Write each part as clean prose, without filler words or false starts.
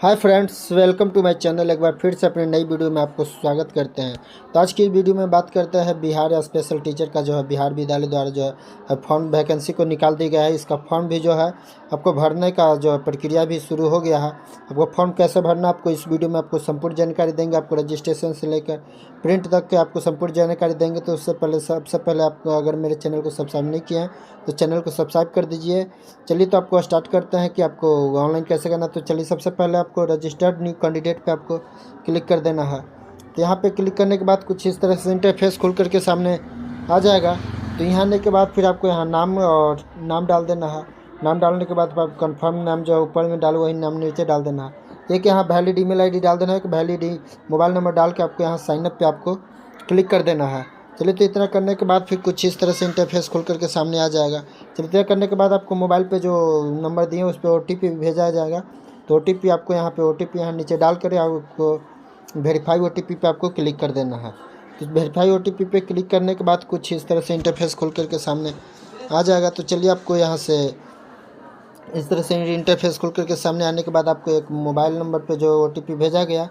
Hi friends, welcome to my channel. एक बार फिर से अपने नई वीडियो में आपको स्वागत करते हैं। तो आज की वीडियो में बात करते हैं बिहार स्पेशल टीचर का जो है बिहार विद्यालय द्वारा जो है फॉर्म वैकेंसी को निकाल दी गया है। इसका फॉर्म भी जो है आपको भरने का जो प्रक्रिया भी शुरू हो गया है। आपको फॉर्म कैसे भरना आपको इस वीडियो में आपको संपूर्ण जानकारी देंगे। आपको रजिस्ट्रेशन से लेकर प्रिंट तक के आपको संपूर्ण जानकारी देंगे। तो उससे पहले सबसे पहले आपको अगर मेरे चैनल को सब्सक्राइब नहीं किए हैं तो चैनल को सब्सक्राइब कर दीजिए। चलिए तो आपको स्टार्ट करते हैं कि आपको ऑनलाइन कैसे करना। तो चलिए सबसे पहले आपको रजिस्टर्ड न्यू कैंडिडेट पे आपको क्लिक कर देना है। तो यहाँ पे क्लिक करने के बाद कुछ इस तरह से इंटरफेस खुल करके सामने आ जाएगा। तो यहाँ आने के बाद फिर आपको यहाँ नाम डाल देना है। नाम डालने के बाद आप कंफर्म नाम जो ऊपर में डालो वही नाम नीचे डाल देना है। एक यहाँ वैलिड ईमेल आईडी डाल देना है कि वैलिड मोबाइल नंबर डाल के आपको यहाँ साइनअप पे आपको क्लिक कर देना है। चलिए तो इतना करने के बाद फिर कुछ इस तरह से इंटरफेस खुल करके सामने आ जाएगा। चलिए इतना करने के बाद आपको मोबाइल पे जो नंबर दिए उस पर OTP भेजा जाएगा। तो OTP आपको यहाँ पे OTP यहाँ नीचे डाल कर आपको वेरीफाई OTP पे आपको क्लिक कर देना है। तो वेरीफाई OTP पे क्लिक करने के बाद कुछ इस तरह से इंटरफेस खुल करके सामने आ जाएगा। तो चलिए आपको यहाँ से इस तरह से इंटरफेस खुल करके सामने आने के बाद आपको एक मोबाइल नंबर पे जो OTP भेजा गया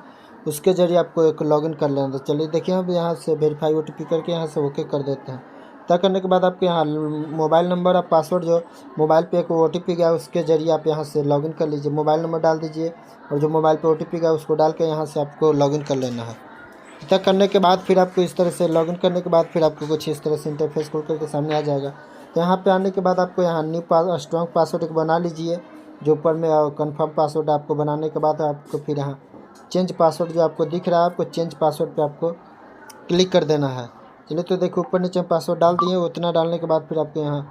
उसके ज़रिए आपको एक लॉगिन कर लेना। तो चलिए देखिए अब यहाँ से वेरीफाई OTP करके यहाँ से ओके कर देते हैं। तय करने के बाद आपको यहाँ मोबाइल नंबर और पासवर्ड जो मोबाइल पे एक OTP गया उसके ज़रिए आप यहाँ से लॉगिन कर लीजिए। मोबाइल नंबर डाल दीजिए और जो मोबाइल पे OTP गया उसको डाल के यहाँ से आपको लॉगिन कर लेना है। तय करने के बाद फिर आपको इस तरह से लॉगिन करने के बाद फिर आपको कुछ इस तरह से इंटरफेस खुल करके सामने आ जाएगा। तो यहाँ पे आने के बाद आपको यहाँ न्यू स्ट्रॉन्ग पासवर्ड एक बना लीजिए। जो ऊपर में कंफर्म पासवर्ड आपको बनाने के बाद आपको फिर यहाँ चेंज पासवर्ड जो आपको दिख रहा है आपको चेंज पासवर्ड पे आपको क्लिक कर देना है। चलिए तो देखो ऊपर नीचे पासवर्ड डाल दिए। उतना डालने के बाद फिर आपको यहाँ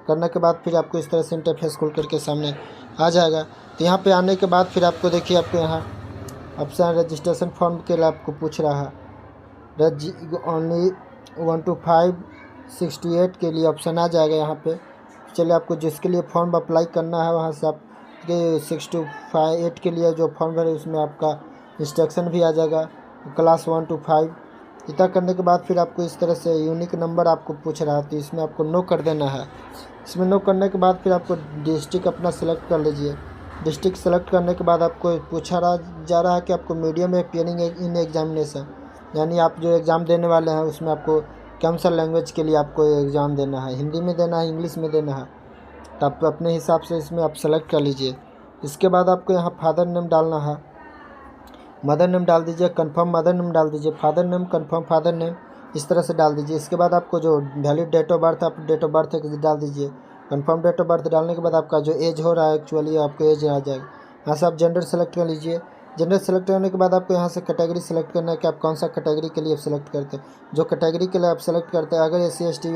करने के बाद फिर आपको इस तरह से इंटरफेस खुल करके सामने आ जाएगा। तो यहाँ पे आने के बाद फिर आपको देखिए आपको यहाँ ऑप्शन रजिस्ट्रेशन फॉर्म के लिए आपको पूछ रहा है। ओनली 1 to 568 के लिए ऑप्शन आ जाएगा यहाँ पे। चलिए आपको जिसके लिए फॉर्म अप्लाई करना है वहाँ से आप 6 to 8 के लिए जो फॉर्म भरे उसमें आपका इंस्ट्रक्शन भी आ जाएगा क्लास 1 to 5। इतना करने के बाद फिर आपको इस तरह से यूनिक नंबर आपको पूछ रहा है तो इसमें आपको नो कर देना है। इसमें नो करने के बाद फिर आपको डिस्ट्रिक्ट अपना सेलेक्ट कर लीजिए। डिस्ट्रिक्ट सेलेक्ट करने के बाद आपको जा रहा है कि आपको मीडियम में अपियरिंग इन एग्जामिनेशन, यानी आप जो एग्ज़ाम देने वाले हैं उसमें आपको कौन सा लैंग्वेज के लिए आपको एग्ज़ाम देना है, हिंदी में देना है, इंग्लिश में देना है। तो आप अपने हिसाब से इसमें आप सेलेक्ट कर लीजिए। इसके बाद आपको यहाँ फादर नेम डालना है, मदर नेम डाल दीजिए, कंफर्म मदर नेम डाल दीजिए, father name confirm father name इस तरह से डाल दीजिए। इसके बाद आपको जो वैलिड डेट ऑफ बर्थ आप डेट ऑफ बर्थ डाल दीजिए। कंफर्म डेट ऑफ बर्थ डालने के बाद आपका जो एज हो रहा है एक्चुअली आपको एज आ जाएगा। यहाँ से आप जेंडर सेलेक्ट कर लीजिए। जेंडर सेलेक्ट करने के बाद आपको यहाँ से कैटेगरी सेलेक्ट करना है कि आप कौन सा कैटेगरी के लिए आप सेलेक्ट करते हैं। जो कैटेगरी के लिए आप सेलेक्ट करते हैं अगर SC ST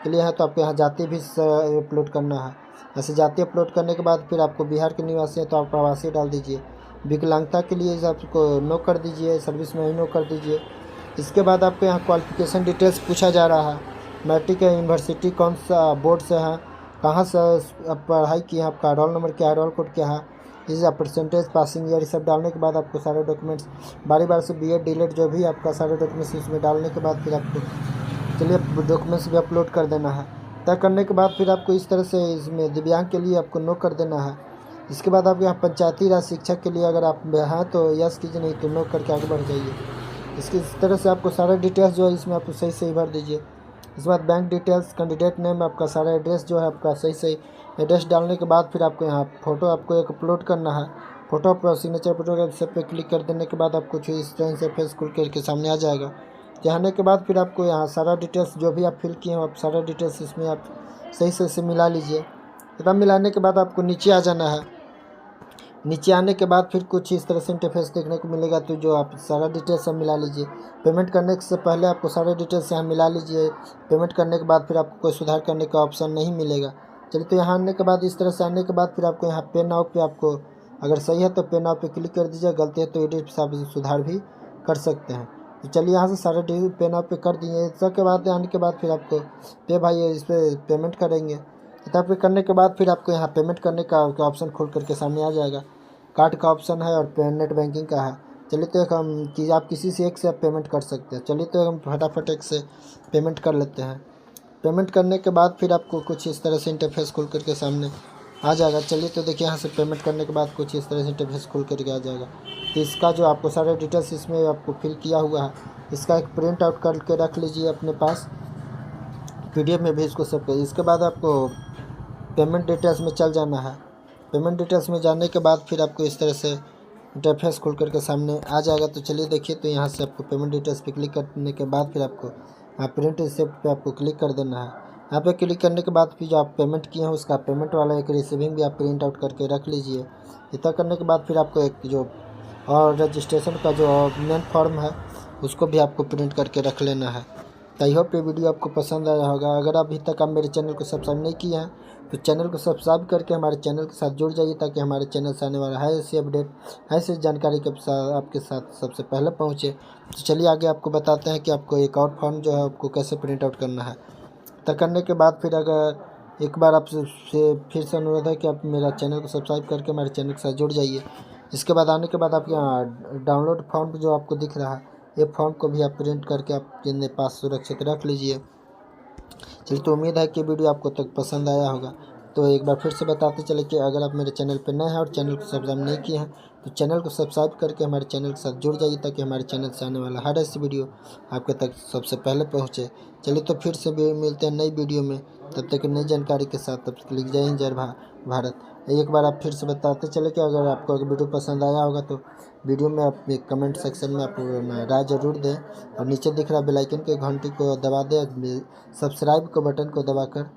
के लिए है तो आपको यहाँ जाति भी अपलोड करना है। ऐसे जाति अपलोड करने के बाद फिर आपको बिहार के निवासी हैं तो आप प्रवासी डाल दीजिए। विकलांगता के लिए आपको नो कर दीजिए, सर्विस में ही नो कर दीजिए। इसके बाद आपको यहाँ क्वालिफिकेशन डिटेल्स पूछा जा रहा है। मैट्रिक है, यूनिवर्सिटी कौन सा बोर्ड से है, कहाँ से आप पढ़ाई की है, आपका रोल नंबर क्या है, रोल कोड क्या है, इस परसेंटेज, पासिंग ईयर, ये सब डालने के बाद आपको सारे डॉक्यूमेंट्स बारी बार से BEd DLED जो भी आपका सारे डॉक्यूमेंट्स इसमें डालने के बाद फिर आपको चलिए डॉक्यूमेंट्स भी अपलोड कर देना है। तय करने के बाद फिर आपको इस तरह से इसमें दिव्यांग के लिए आपको नो कर देना है। इसके बाद आप यहाँ पंचायती राज शिक्षक के लिए अगर आप हैं तो यस कीजिए, नहीं तो नो करके आगे बढ़ जाइए। इस तरह से आपको सारा डिटेल्स जो है इसमें आपको सही सही भर दीजिए। इसके बाद बैंक डिटेल्स, कैंडिडेट नेम, आपका सारा एड्रेस जो है आपका सही सही एड्रेस डालने के बाद फिर आपको यहाँ फ़ोटो आपको एक अपलोड करना है। फ़ोटो पर सिग्नेचर फोटो सब पे क्लिक कर देने के बाद आपको कुछ इस तरह से फेस खुल करके सामने आ जाएगा। जाने के बाद फिर आपको यहाँ सारा डिटेल्स जो भी आप फिल किए हो आप सारा डिटेल्स इसमें आप सही से मिला लीजिए। इतना मिलाने के बाद आपको नीचे आ जाना है। नीचे आने के बाद फिर कुछ इस तरह से इंटरफेस देखने को मिलेगा। तो जो आप सारा डिटेल्स सब मिला लीजिए। पेमेंट करने से पहले आपको सारे डिटेल्स यहाँ मिला लीजिए। पेमेंट करने के बाद फिर आपको कोई सुधार करने का ऑप्शन नहीं मिलेगा। चलिए तो यहाँ आने के बाद इस तरह से आने के बाद फिर आपको यहाँ पे नाउ पे आपको अगर सही है तो पे नाउ पे क्लिक कर दीजिए, गलती है तो एडिट आप सुधार भी कर सकते हैं। तो चलिए यहाँ से सारे पे नाउ पे कर दिए। इसके बाद आने के बाद फिर आपको पे भाई इस पर पेमेंट करेंगे। इतना पे करने के बाद फिर आपको यहाँ पेमेंट करने का ऑप्शन खोल करके सामने आ जाएगा। कार्ड का ऑप्शन है और नेट बैंकिंग का है। चलिए तो एक हम कि आप किसी से एक से आप पेमेंट कर सकते हैं। चलिए तो हम फटाफट एक से पेमेंट कर लेते हैं। पेमेंट करने के बाद फिर आपको कुछ इस तरह से इंटरफेस खुल करके सामने आ जाएगा। चलिए तो देखिए यहाँ से पेमेंट करने के बाद कुछ इस तरह से इंटरफेस खुल करके आ जाएगा। तो इसका जो आपको सारे डिटेल्स इसमें आपको फिल किया हुआ है, इसका एक प्रिंट आउट करके रख लीजिए अपने पास, PDF में भी इसको सेव करिए। इसके बाद आपको पेमेंट डिटेल्स में चल जाना है। पेमेंट डिटेल्स में जाने के बाद फिर आपको इस तरह से इंटरफेस खुल करके सामने आ जाएगा। तो चलिए देखिए, तो यहाँ से आपको पेमेंट डिटेल्स पे क्लिक करने के बाद फिर आपको प्रिंट रिसिप्ट पे आपको क्लिक कर देना है। यहाँ पे क्लिक करने के बाद फिर जो आप पेमेंट किए हैं उसका पेमेंट वाला एक रिसीविंग भी आप प्रिंट आउट करके रख लीजिए। इतना करने के बाद फिर आपको एक जो और रजिस्ट्रेशन का जो मेन फॉर्म है उसको भी आपको प्रिंट करके रख लेना है। तो आई होप ये वीडियो आपको पसंद आया होगा। अगर अभी तक आप मेरे चैनल को सब्सक्राइब नहीं किए हैं तो चैनल को सब्सक्राइब करके हमारे चैनल के साथ जुड़ जाइए, ताकि हमारे चैनल से आने वाला है ऐसी अपडेट, ऐसी जानकारी के साथ आपके साथ सबसे पहले पहुंचे। तो चलिए आगे आपको बताते हैं कि आपको एक और फॉर्म जो है आपको कैसे प्रिंट आउट करना है। तो करने के बाद फिर अगर एक बार आपसे फिर से अनुरोध है कि आप मेरा चैनल को सब्सक्राइब करके हमारे चैनल के साथ जुड़ जाइए। इसके बाद आने के बाद आपके यहाँ डाउनलोड फॉर्म जो आपको दिख रहा है, ये फॉर्म को भी आप प्रिंट करके आप अपने पास सुरक्षित रख लीजिए। चलिए, तो उम्मीद है कि वीडियो आपको तक पसंद आया होगा। तो एक बार फिर से बताते चले कि अगर आप मेरे चैनल पर नए हैं और चैनल को सब्सक्राइब नहीं किए हैं तो चैनल को सब्सक्राइब करके हमारे चैनल के साथ जुड़ जाइए, ताकि हमारे चैनल से आने वाला हर ऐसी वीडियो आपके तक सबसे पहले पहुंचे। चलिए तो फिर से भी मिलते हैं नई वीडियो में, तब तक नई जानकारी के साथ। तब तक जय हिंद, जय भारत। एक बार आप फिर से बताते चले कि अगर आपको वीडियो पसंद आया होगा तो वीडियो में आप एक कमेंट सेक्शन में आप राय ज़रूर दें, और नीचे दिख रहा बेल आइकन के घंटी को दबा दें, सब्सक्राइब को बटन को दबाकर